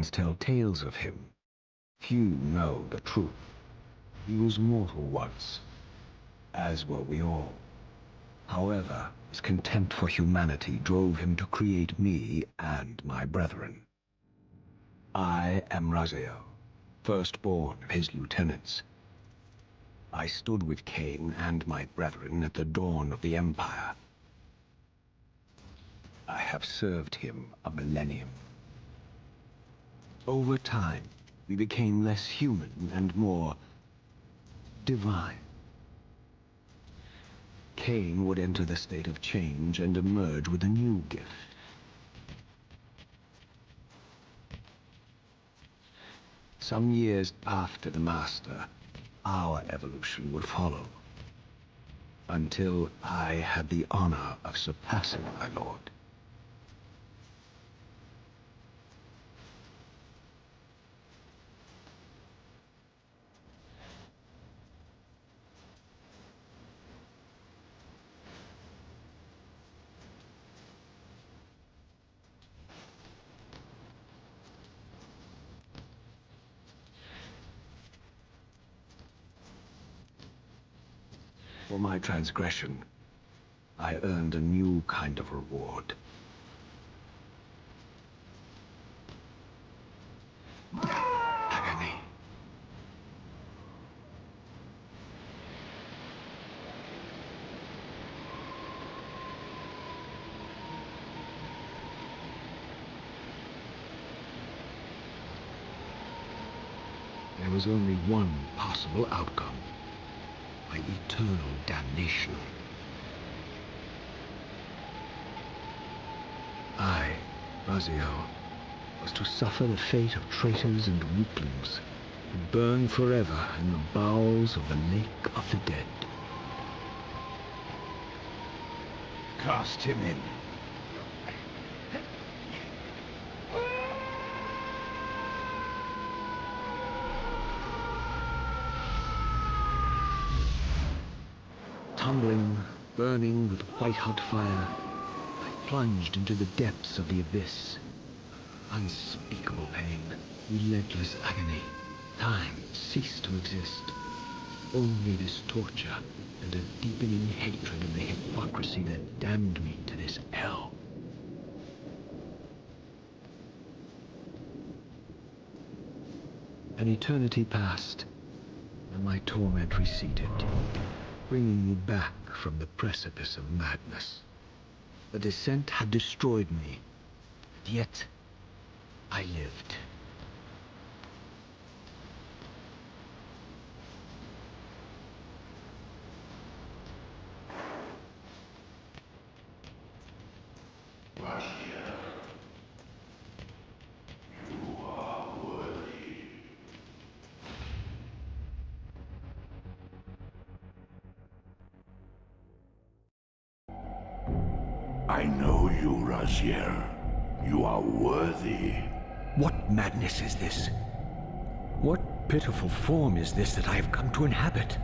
legends tell tales of him. Few know the truth. He was mortal once, as were we all. However, his contempt for humanity drove him to create me and my brethren. I am Raziel, firstborn of his lieutenants. I stood with Kain and my brethren at the dawn of the Empire. I have served him a millennium. Over time, we became less human and more divine. Kain would enter the state of change and emerge with a new gift. Some years after the Master, our evolution would follow, until I had the honor of surpassing my lord. For my transgression, I earned a new kind of reward. Agony. There was only one possible outcome. My eternal damnation. I, Raziel, was to suffer the fate of traitors and weaklings, and burn forever in the bowels of the lake of the dead. Cast him in. Tumbling, burning with white-hot fire, I plunged into the depths of the abyss. Unspeakable pain, relentless agony. Time ceased to exist. Only this torture and a deepening hatred of the hypocrisy that damned me to this hell. An eternity passed, and my torment receded, bringing me back from the precipice of madness. The descent had destroyed me, and yet I lived. I know you, Raziel. You are worthy. What madness is this? What pitiful form is this that I have come to inhabit?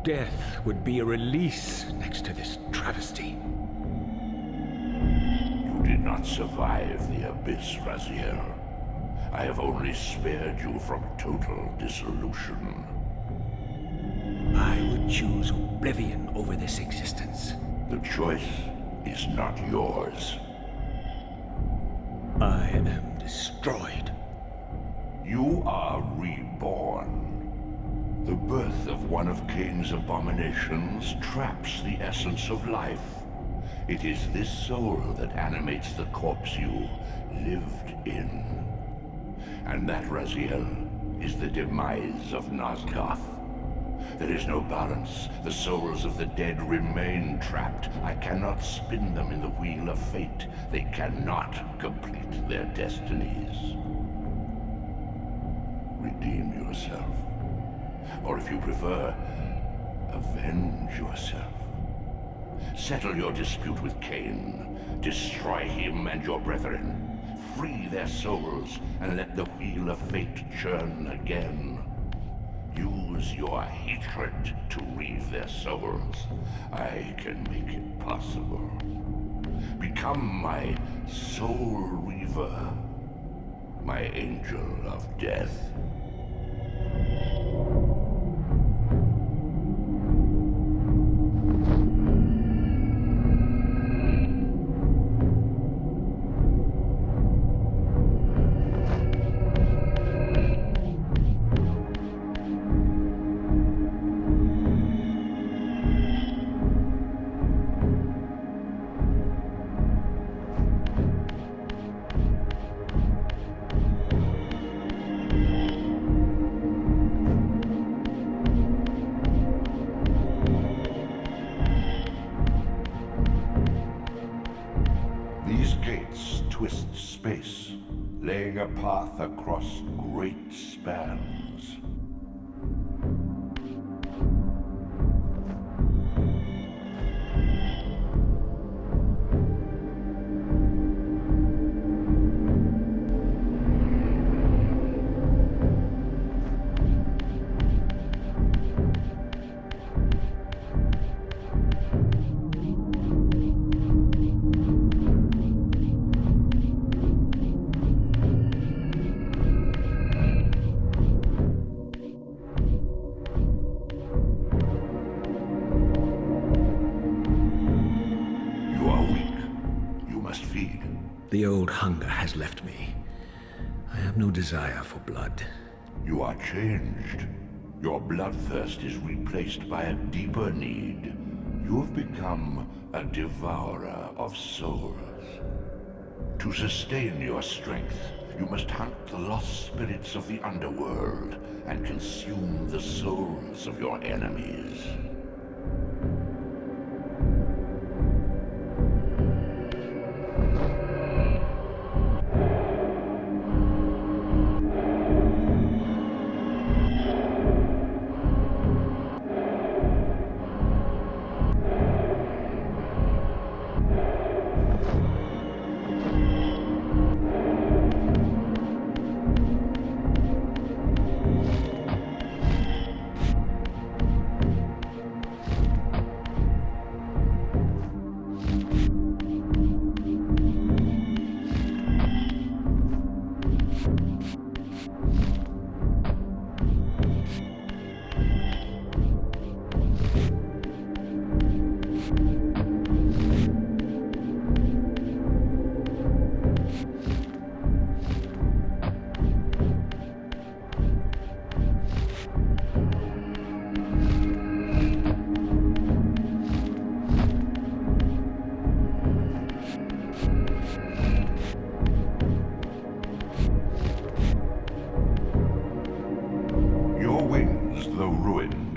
Death would be a release next to this travesty. You did not survive the abyss, Raziel. I have only spared you from total dissolution. I would choose oblivion over this existence. The choice is not yours. I am destroyed. You are reborn. The birth of one of Kain's abominations traps the essence of life. It is this soul that animates the corpse you lived in. And that, Raziel, is the demise of Nosgoth. There is no balance. The souls of the dead remain trapped. I cannot spin them in the wheel of fate. They cannot complete their destinies. Redeem yourself. Or if you prefer, avenge yourself. Settle your dispute with Kain. Destroy him and your brethren. Free their souls and let the wheel of fate churn again. Use your hatred to reave their souls. I can make it possible. Become my soul Reaver. my angel of death. These gates twist space, laying a path across great spans. The old hunger has left me. I have no desire for blood. You are changed. Your bloodthirst is replaced by a deeper need. You have become a devourer of souls. To sustain your strength, you must hunt the lost spirits of the underworld and consume the souls of your enemies.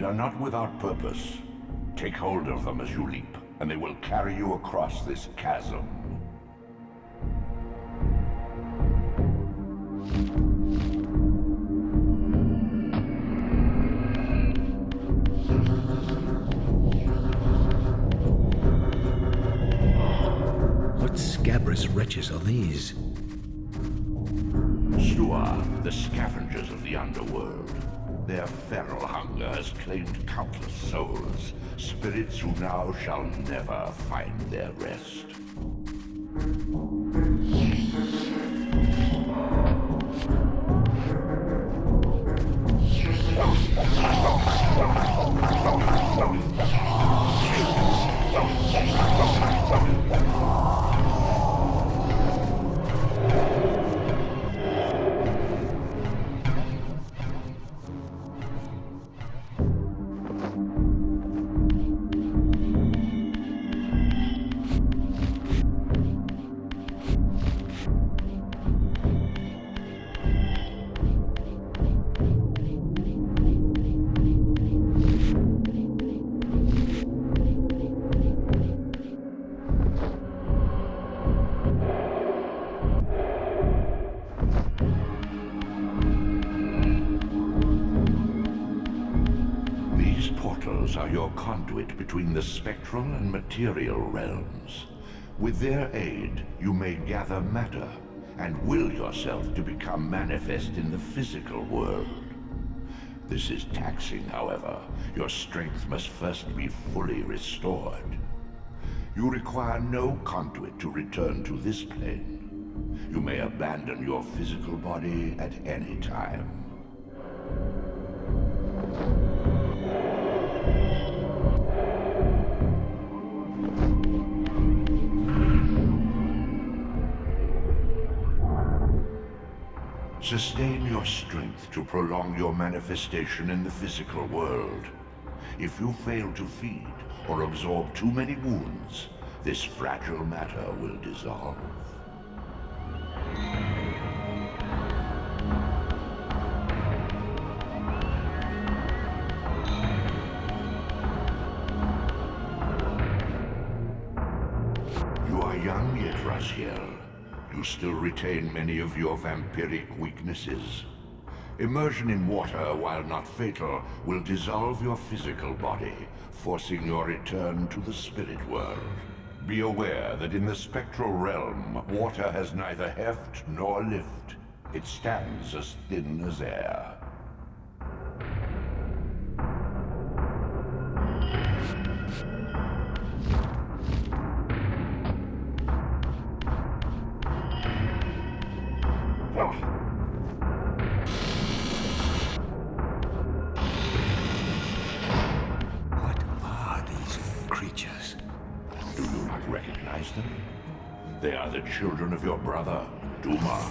Are not without purpose. Take hold of them as you leap, and they will carry you across this chasm. What scabrous wretches are these? Sua, the scavengers of the underworld. Their feral hunger has claimed countless souls, spirits who now shall never find their rest. Are your conduit between the spectral and material realms. With their aid, you may gather matter and will yourself to become manifest in the physical world. This is taxing, however. Your strength must first be fully restored. You require no conduit to return to this plane. You may abandon your physical body at any time. Sustain your strength to prolong your manifestation in the physical world. If you fail to feed or absorb too many wounds, this fragile matter will dissolve. You are young yet, Raziel. You still retain many of your vampiric weaknesses. Immersion in water, while not fatal, will dissolve your physical body, forcing your return to the spirit world. Be aware that in the spectral realm, water has neither heft nor lift. It stands as thin as air. What are these creatures? Do you not recognize them? They are the children of your brother, Duma.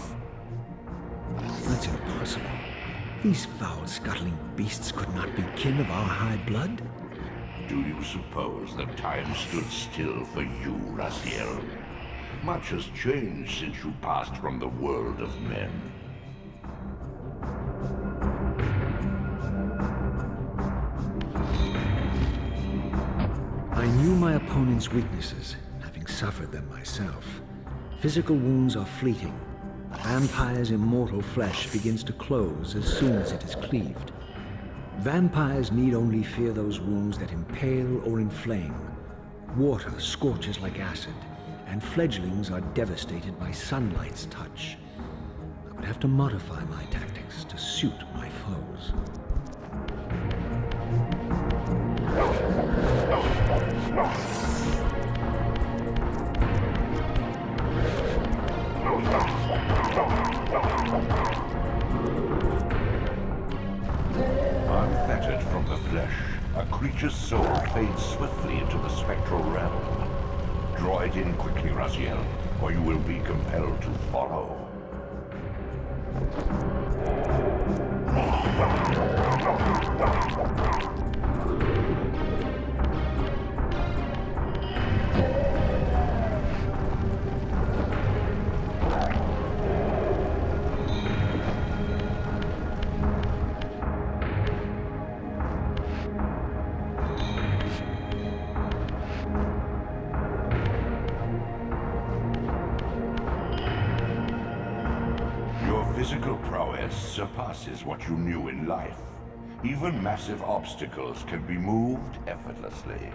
That's impossible. These foul, scuttling beasts could not be kin of our high blood. Do you suppose that time stood still for you, Raziel? Much has changed since you passed from the world of men. I knew my opponent's weaknesses, having suffered them myself. Physical wounds are fleeting. A vampire's immortal flesh begins to close as soon as it is cleaved. Vampires need only fear those wounds that impale or inflame. Water scorches like acid, and fledglings are devastated by sunlight's touch. I would have to modify my tactics to suit my foes. Unfettered from the flesh, a creature's soul fades swiftly into the spectral realm. Draw it in quickly, Raziel, or you will be compelled to follow. Physical prowess surpasses what you knew in life. Even massive obstacles can be moved effortlessly.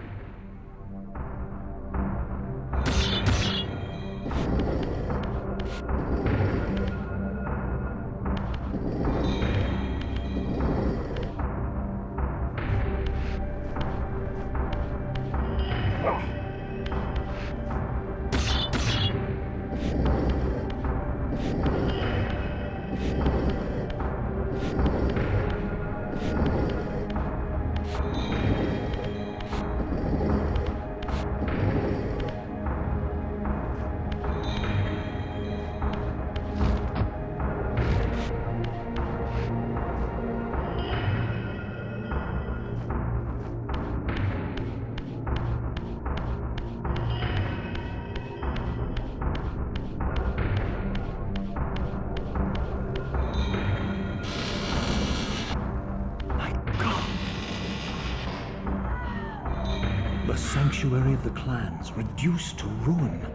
The sanctuary of the clans reduced to ruin.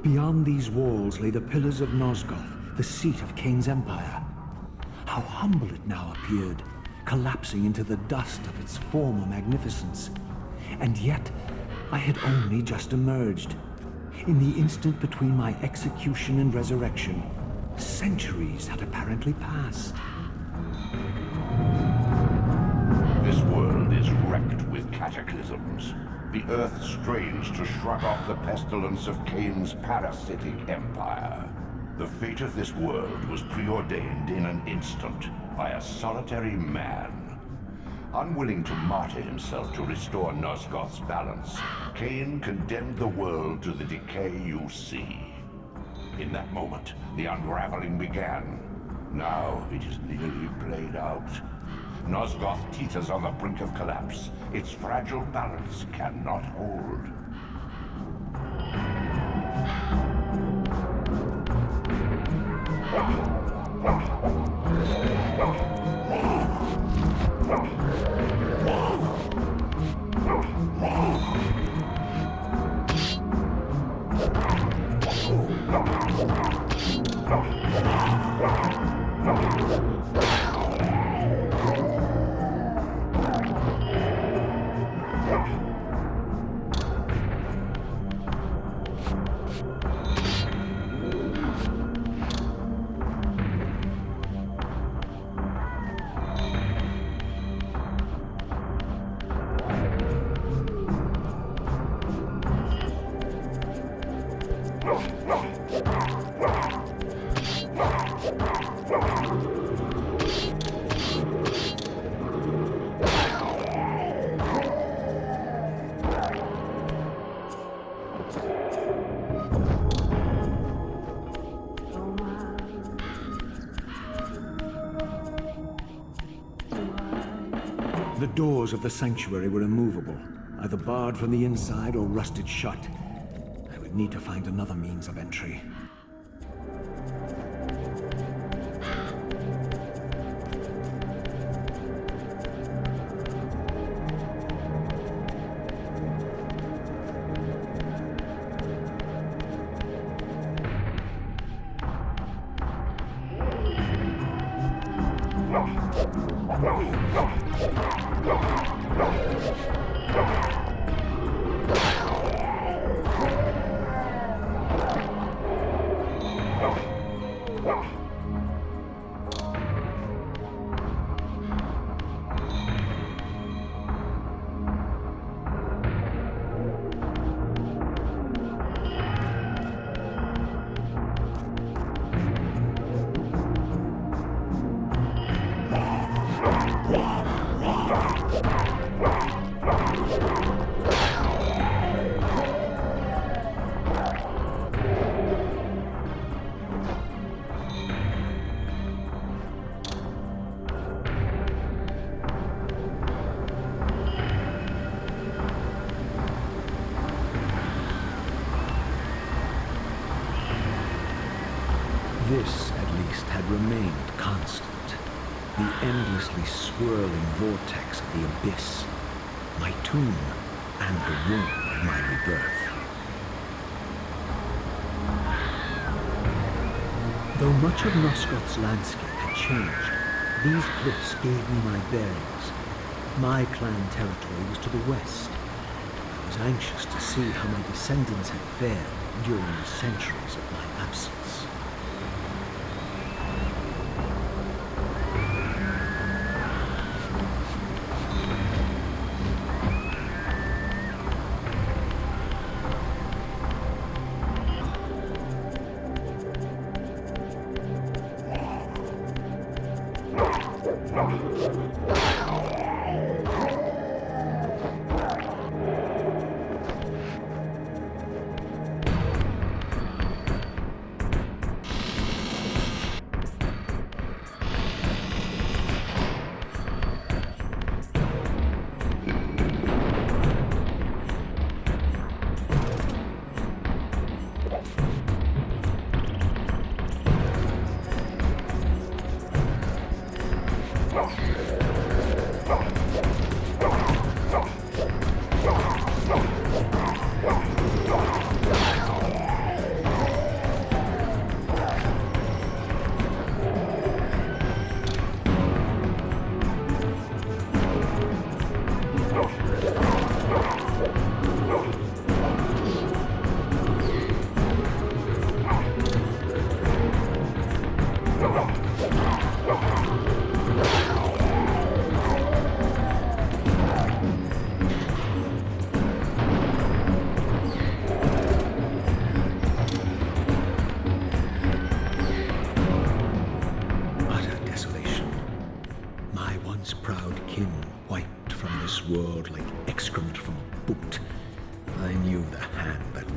Beyond these walls lay the pillars of Nosgoth, the seat of Kain's empire. How humble it now appeared, collapsing into the dust of its former magnificence. And yet, I had only just emerged. In the instant between my execution and resurrection, centuries had apparently passed. This world is wrecked with cataclysms. The earth strains to shrug off the pestilence of Kain's parasitic empire. The fate of this world was preordained in an instant by a solitary man. Unwilling to martyr himself to restore Nosgoth's balance, Kain condemned the world to the decay you see. In that moment, the unraveling began. Now it is nearly played out. Nosgoth teeters on the brink of collapse. Its fragile balance cannot hold. The doors of the sanctuary were immovable, either barred from the inside or rusted shut. I would need to find another means of entry. This, at least, had remained constant. The endlessly swirling vortex of the abyss. My tomb and the womb of my rebirth. Though much of Nosgoth's landscape had changed, these cliffs gave me my bearings. My clan territory was to the west. I was anxious to see how my descendants had fared during the centuries of my absence.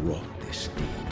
wrought this deed.